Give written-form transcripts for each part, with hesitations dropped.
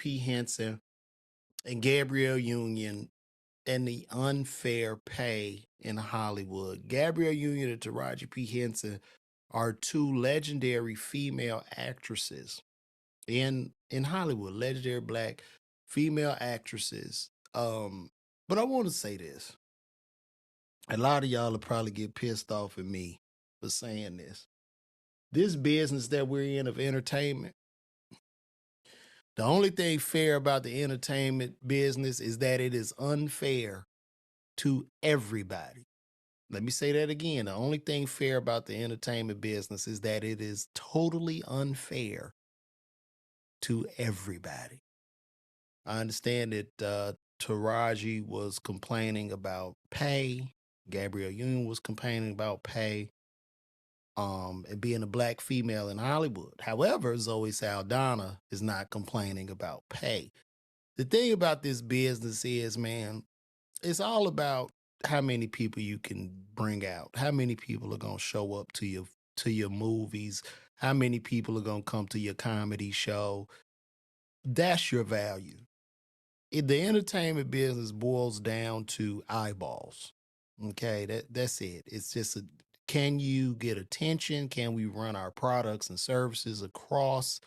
P. Henson and Gabriel Union and the unfair pay in Hollywood. Gabriel Union and Taraji P. Henson are two legendary female actresses in Hollywood, legendary black female actresses. But I want to say this. A lot of y'all will probably get pissed off at me for saying this. This business that we're in of entertainment, the only thing fair about the entertainment business is that it is unfair to everybody. Let me say that again. The only thing fair about the entertainment business is that it is totally unfair to everybody. I understand that Taraji was complaining about pay. Gabrielle Union was complaining about pay. And being a black female in Hollywood. However, Zoe Saldana is not complaining about pay. The thing about this business is, man, it's all about how many people you can bring out, how many people are gonna show up to your movies, how many people are gonna come to your comedy show. That's your value. The entertainment business boils down to eyeballs. Okay, that's it. It's just can you get attention? Can we run our products and services across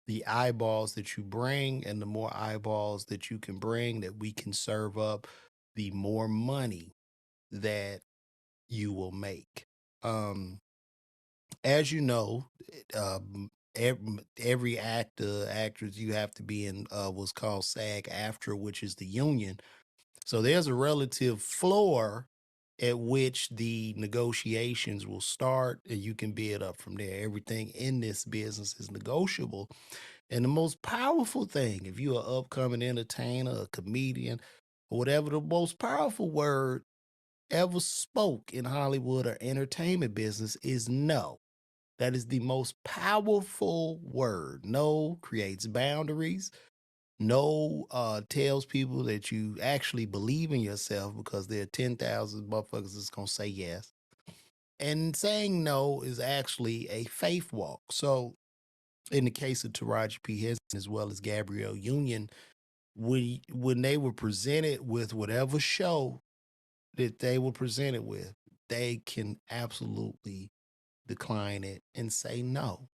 the eyeballs that you bring? And the more eyeballs that you can bring that we can serve up, the more money that you will make. As you know, every actor, actress, you have to be in what's called SAG-AFTRA, which is the union. So there's a relative floor at which the negotiations will start, and you can bid up from there. Everything in this business is negotiable. And the most powerful thing, if you're an upcoming entertainer, a comedian, or whatever, the most powerful word ever spoke in Hollywood or entertainment business is no. That is the most powerful word. No creates boundaries. No tells people that you actually believe in yourself, because there are 10,000 motherfuckers that's going to say yes. And saying no is actually a faith walk. So in the case of Taraji P. Henson as well as Gabrielle Union, when they were presented with whatever show that they were presented with, they can absolutely decline it and say no.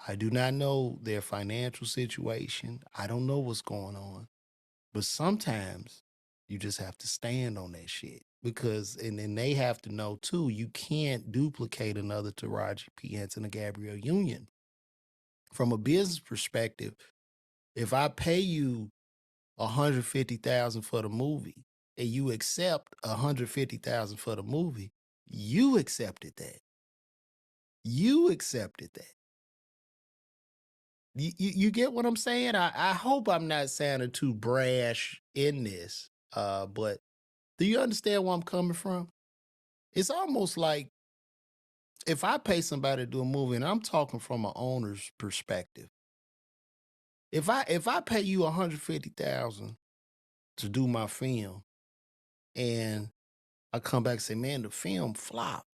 I do not know their financial situation. I don't know what's going on. But sometimes you just have to stand on that shit, because, and then they have to know too, you can't duplicate another Taraji P. Henson or Gabrielle Union. From a business perspective, if I pay you $150,000 for the movie and you accept $150,000 for the movie, you accepted that. You accepted that. You get what I'm saying? I hope I'm not sounding too brash in this, but do you understand where I'm coming from? It's almost like if I pay somebody to do a movie, and I'm talking from an owner's perspective. If I pay you $150,000 to do my film, and I come back and say, man, the film flopped.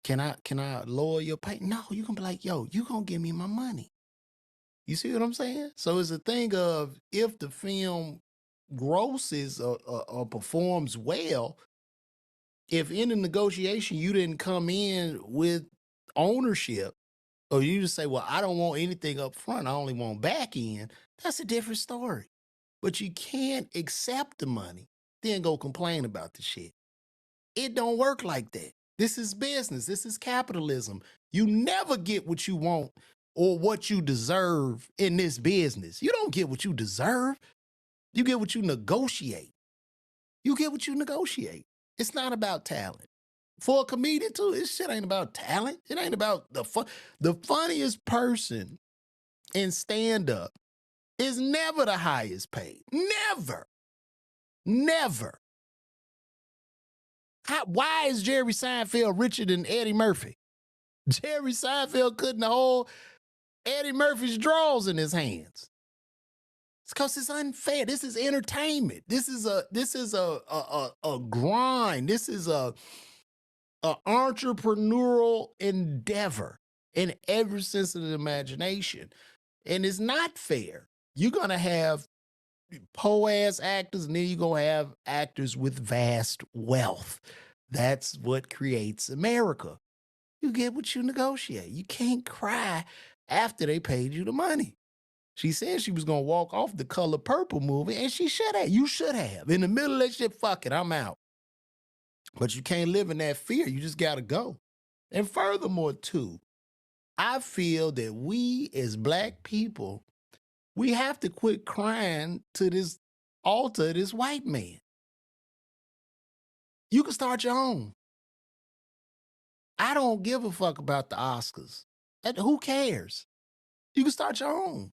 Can I lower your pay? No, you gonna be like, yo, you gonna give me my money. You see what I'm saying? So it's a thing of, if the film grosses or performs well, if in the negotiation you didn't come in with ownership, or you just say, well, I don't want anything up front, I only want back end, that's a different story. But you can't accept the money, then go complain about the shit. It don't work like that. This is business. This is capitalism. You never get what you want or what you deserve in this business. You don't get what you deserve. You get what you negotiate. You get what you negotiate. It's not about talent. For a comedian too, this shit ain't about talent. It ain't about the fun. The funniest person in stand-up is never the highest paid. Never. Never. Why is Jerry Seinfeld richer than Eddie Murphy? Jerry Seinfeld couldn't hold Eddie Murphy's drawers in his hands. It's because it's unfair. This is entertainment. This is a grind. This is a entrepreneurial endeavor in every sense of the imagination. And it's not fair. You're gonna have po-ass actors, and then you're gonna have actors with vast wealth. That's what creates America. You get what you negotiate. You can't cry after they paid you the money. She said she was gonna walk off the Color Purple movie, and she should have. You should have. In the middle of that shit, fuck it, I'm out. But you can't live in that fear. You just gotta go. And furthermore, too, I feel that we as Black people, we have to quit crying to this altar of this white man. You can start your own. I don't give a fuck about the Oscars. Who cares? You can start your own.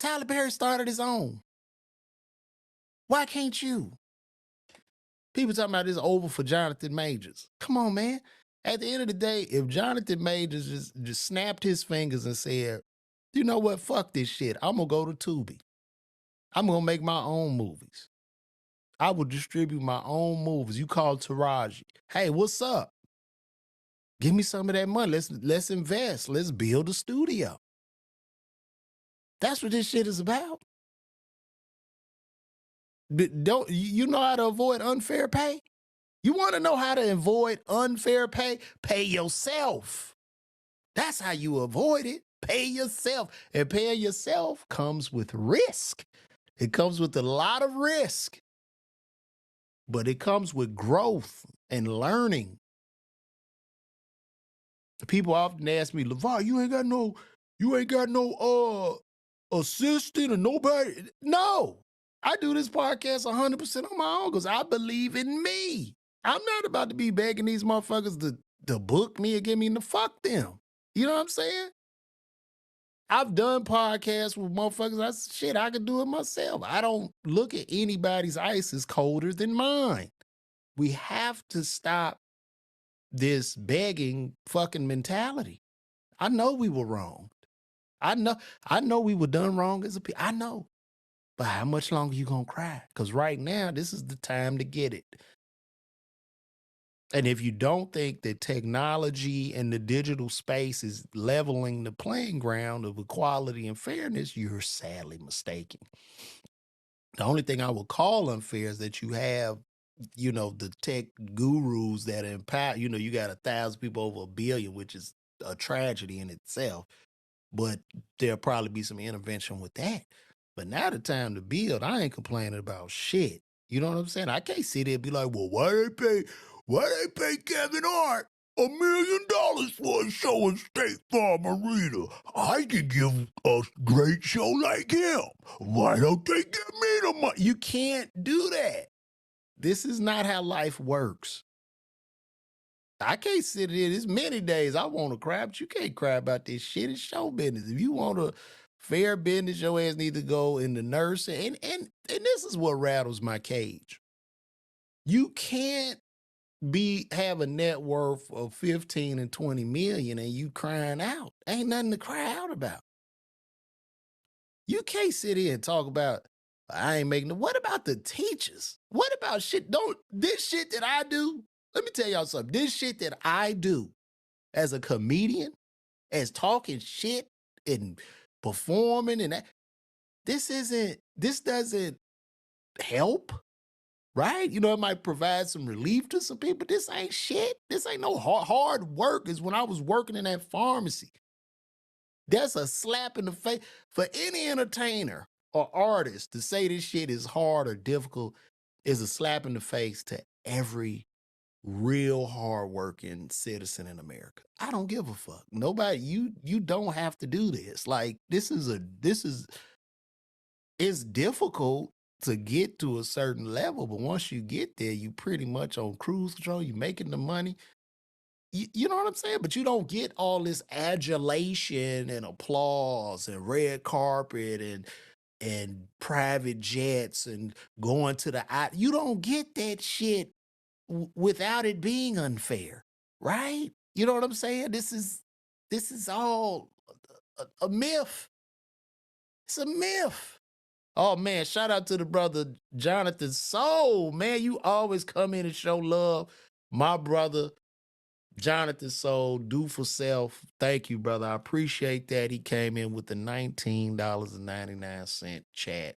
Tyler Perry started his own. Why can't you? People talking about this over for Jonathan Majors. Come on, man. At the end of the day, if Jonathan Majors just snapped his fingers and said, you know what, fuck this shit, I'm going to go to Tubi. I'm going to make my own movies. I will distribute my own movies. You call Taraji. Hey, what's up? Give me some of that money. Let's invest. Let's build a studio. That's what this shit is about. Don't you know how to avoid unfair pay? You want to know how to avoid unfair pay? Pay yourself. That's how you avoid it. Pay yourself. And paying yourself comes with risk. It comes with a lot of risk. But it comes with growth and learning. People often ask me, LaVar, you ain't got no assistant or nobody. No. I do this podcast 100% on my own because I believe in me. I'm not about to be begging these motherfuckers to book me or give me the fuck them. You know what I'm saying? I've done podcasts with motherfuckers. I could do it myself. I don't look at anybody's ice as colder than mine. We have to stop this begging fucking mentality. I know we were wrong. I know we were done wrong as a people. I know. But how much longer you gonna cry? Because right now, this is the time to get it. And if you don't think that technology and the digital space is leveling the playing ground of equality and fairness, you're sadly mistaken. The only thing I would call unfair is that you have, the tech gurus that empower, you got 1,000 people over 1 billion, which is a tragedy in itself. But there'll probably be some intervention with that. But now the time to build, I ain't complaining about shit. You know what I'm saying? I can't sit there and be like, well, why they pay Kevin Hart $1 million for a show in State Farm Arena? I could give a great show like him. Why don't they give me the money? You can't do that. This is not how life works. I can't sit here. There's many days I want to cry, but you can't cry about this shit. It's show business. If you want a fair business, your ass need to go in the nursing. And this is what rattles my cage. You can't have a net worth of 15 and 20 million and you crying out. Ain't nothing to cry out about. You can't sit here and talk about, I ain't making what about the teachers? What about this shit that I do? Let me tell y'all something. This shit that I do as a comedian, as talking shit and performing and that, this doesn't help, right? It might provide some relief to some people. This ain't shit. This ain't no hard work. Is when I was working in that pharmacy. That's a slap in the face for any entertainer or artist to say this shit is hard or difficult is a slap in the face to every real hardworking citizen in America. I don't give a fuck. Nobody, you don't have to do this. Like it's difficult to get to a certain level, but once you get there, you pretty much on cruise control, you making the money. You know what I'm saying? But you don't get all this adulation and applause and red carpet and private jets and going to you don't get that shit without it being unfair, right? You know what I'm saying? This is all a myth. It's a myth. Oh man, shout out to the brother Jonathan Soul. Man, you always come in and show love. My brother, Jonathan Soul, do for self. Thank you, brother. I appreciate that. He came in with the $19.99 chat.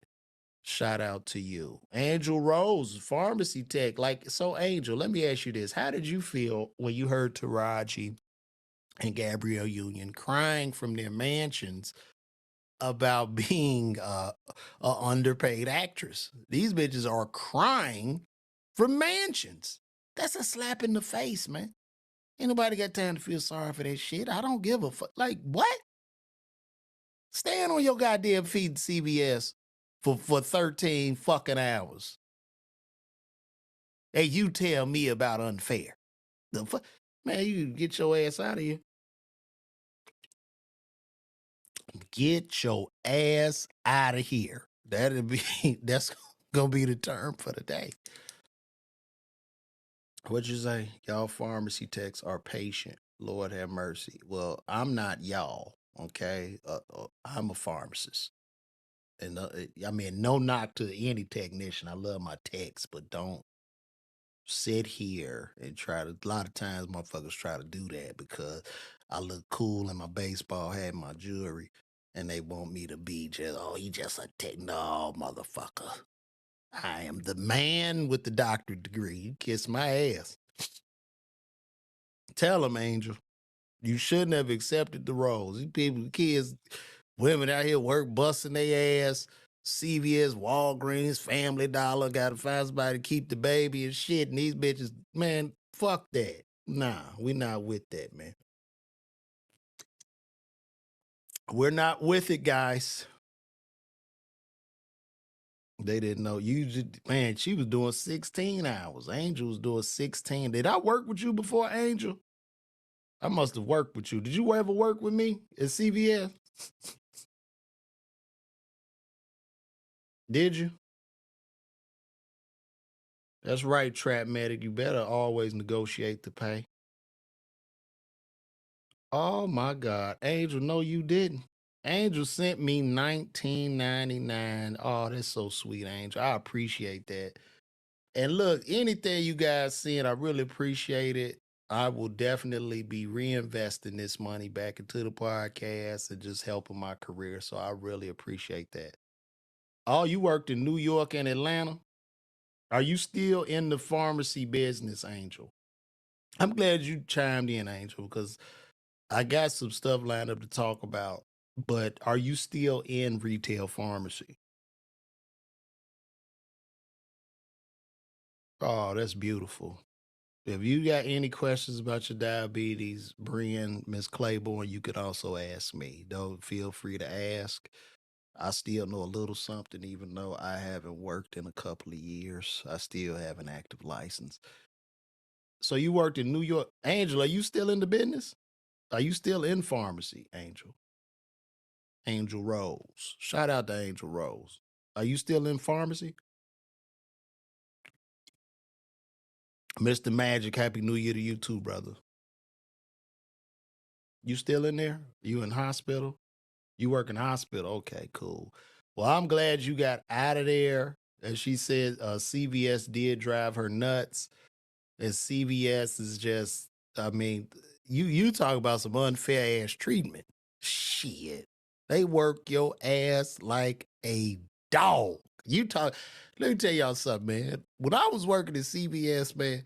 Shout out to you. Angel Rose, pharmacy tech. Like, so Angel, let me ask you this. How did you feel when you heard Taraji and Gabriel Union crying from their mansions about being a underpaid actress? These bitches are crying from mansions. That's a slap in the face, man. Ain't nobody got time to feel sorry for that shit. I don't give a fuck. Like, what? Stand on your goddamn feet, CBS, for 13 fucking hours. Hey, you tell me about unfair. The fuck? Man, you get your ass out of here. Get your ass out of here. That's gonna be the term for the day. What'd you say? Y'all pharmacy techs are patient. Lord have mercy. Well, I'm not y'all, okay? I'm a pharmacist. And I mean, no knock to any technician. I love my techs, but don't sit here and try to. A lot of times, motherfuckers try to do that because I look cool in my baseball hat, and my jewelry, and they want me to be just, oh, he just a tech. No, motherfucker. I am the man with the doctorate degree. You kiss my ass. Tell him, Angel. You shouldn't have accepted the roles. These people, kids, women out here work busting their ass. CVS, Walgreens, Family Dollar, gotta find somebody to keep the baby and shit. And these bitches, man, fuck that. Nah, we not with that, man. We're not with it, guys. They didn't know. You just, man, she was doing 16 hours. Angel was doing 16. Did I work with you before, Angel? I must have worked with you. Did you ever work with me at CVS? Did you? That's right, Trap Medic. You better always negotiate the pay. Oh my God. Angel, no, you didn't. Angel sent me $19.99. Oh, that's so sweet, Angel. I appreciate that. And look, anything you guys send, I really appreciate it. I will definitely be reinvesting this money back into the podcast and just helping my career. So I really appreciate that. Oh, you worked in New York and Atlanta? Are you still in the pharmacy business, Angel? I'm glad you chimed in, Angel, because I got some stuff lined up to talk about. But are you still in retail pharmacy? Oh, that's beautiful. If you got any questions about your diabetes, Brian, Miss Claiborne, you could also ask me. Don't feel free to ask. I still know a little something, even though I haven't worked in a couple of years. I still have an active license. So you worked in New York. Angel, are you still in the business? Are you still in pharmacy, Angel? Angel Rose. Shout out to Angel Rose. Are you still in pharmacy? Mr. Magic, Happy New Year to you too, brother. You still in there? You in hospital? You work in hospital? Okay, cool. Well, I'm glad you got out of there. As she said, CVS did drive her nuts. And CVS is just, I mean, you talk about some unfair ass treatment. Shit. They work your ass like a dog. You talk, let me tell y'all something, man. When I was working at CVS, man,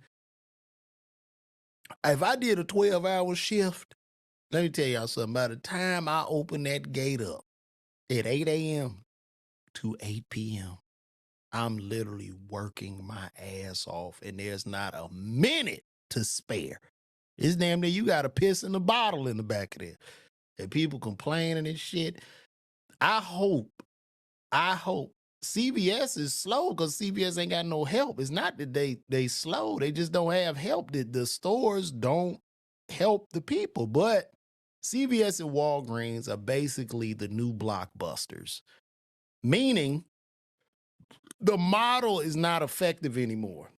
if I did a 12-hour shift, let me tell y'all something. By the time I opened that gate up at 8 a.m. to 8 p.m., I'm literally working my ass off, and there's not a minute to spare. It's damn near you got a piss in the bottle in the back of there. And people complaining and shit. I hope CVS is slow because CVS ain't got no help. It's not that they slow. They just don't have help. The stores don't help the people. But CVS and Walgreens are basically the new blockbusters, meaning the model is not effective anymore.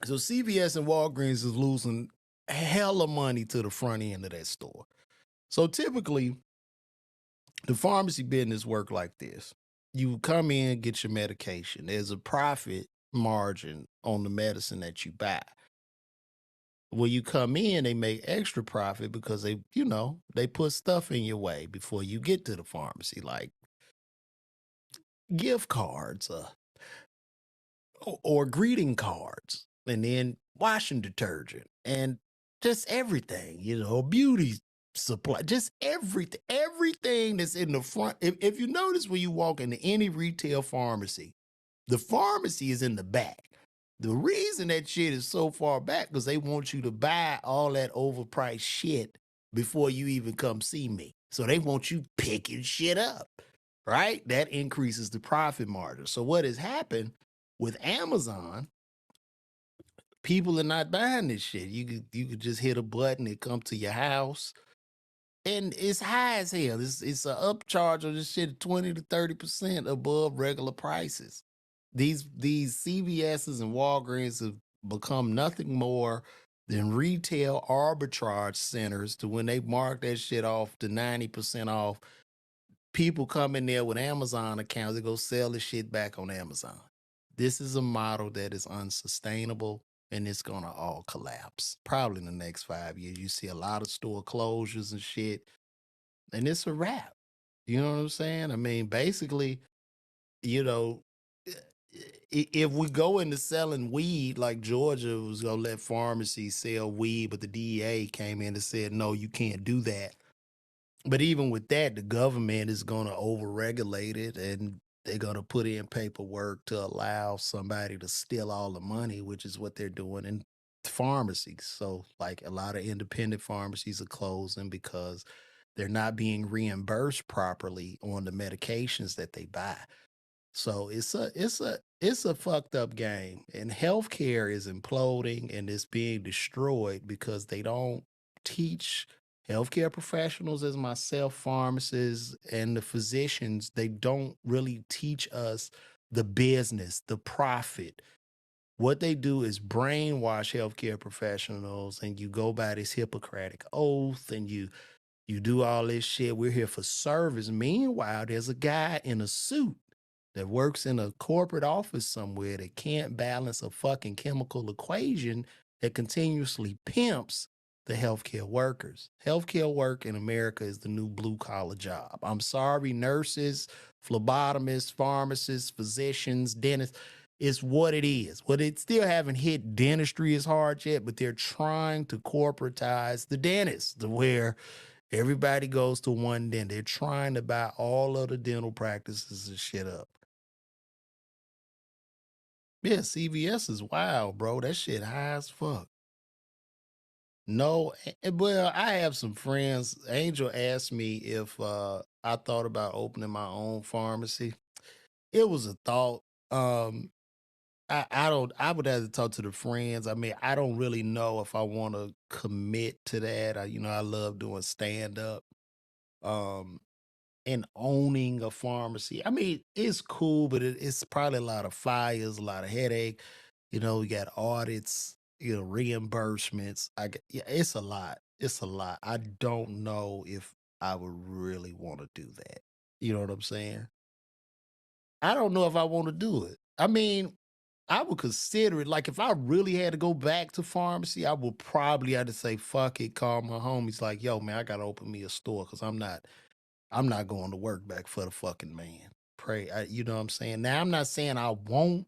So CVS and Walgreens is losing hella money to the front end of that store. So typically, the pharmacy business work like this. You come in, get your medication. There's a profit margin on the medicine that you buy. when you come in, they make extra profit because they put stuff in your way before you get to the pharmacy, like gift cards, or greeting cards, and then washing detergent, and just everything, beauty supply, just everything that's in the front. If you notice, when you walk into any retail pharmacy, the pharmacy is in the back. The reason that shit is so far back because they want you to buy all that overpriced shit before you even come see me. So they want you picking shit up, right? That increases the profit margin. So what has happened with Amazon, people are not buying this shit. You could just hit a button, it come to your house, and it's high as hell. It's an upcharge of this shit 20 to 30% above regular prices. These CVS's and Walgreens have become nothing more than retail arbitrage centers to when they mark that shit off to 90% off. People come in there with Amazon accounts, they go sell the shit back on Amazon. This is a model that is unsustainable, and it's gonna all collapse. Probably in the next 5 years. You see a lot of store closures and shit, and it's a wrap. You know what I'm saying? I mean, basically, you know, if we go into selling weed, like Georgia was gonna let pharmacies sell weed, but the DEA came in and said, no, you can't do that. But even with that, the government is going to overregulate it, and they're going to put in paperwork to allow somebody to steal all the money, which is what they're doing in pharmacies. So, like, a lot of independent pharmacies are closing because they're not being reimbursed properly on the medications that they buy. So it's a fucked up game, and healthcare is imploding and it's being destroyed because they don't teach healthcare professionals, as myself, pharmacists, and the physicians. They don't really teach us the business, the profit. What they do is brainwash healthcare professionals, and you go by this Hippocratic oath, and you do all this shit. We're here for service. Meanwhile, there's a guy in a suit that works in a corporate office somewhere that can't balance a fucking chemical equation that continuously pimps the healthcare workers. Healthcare work in America is the new blue collar job. I'm sorry, nurses, phlebotomists, pharmacists, physicians, dentists. It's what it is. But it still haven't hit dentistry as hard yet, but they're trying to corporatize the dentist to where everybody goes to one dentist. They're trying to buy all of the dental practices and shit up. Yeah, CVS is wild, bro. That shit high as fuck. No, well, I have some friends. Angel asked me if I thought about opening my own pharmacy. It was a thought. Um, I don't. I would have to talk to the friends. I mean, I don't really know if I want to commit to that. I love doing stand up. Um, and owning a pharmacy. I mean, it's cool, but it's probably a lot of fires, a lot of headache. You got audits, reimbursements. Yeah, it's a lot. It's a lot. I don't know if I would really want to do that. You know what I'm saying? I don't know if I want to do it. I mean, I would consider it. Like, if I really had to go back to pharmacy, I would probably have to say, fuck it, call my homies like, yo, man, I gotta open me a store because I'm not going to work back for the fucking man. You know what I'm saying? Now, I'm not saying I won't,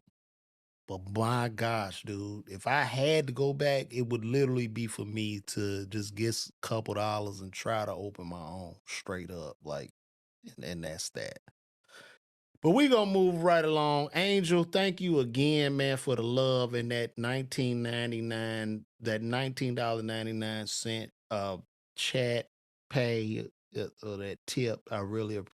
but my gosh, dude, if I had to go back, it would literally be for me to just get a couple dollars and try to open my own straight up. Like, and that's that. But we gonna move right along. Angel, thank you again, man, for the love and that 19.99, that $19.99 chat pay, or that tip. I really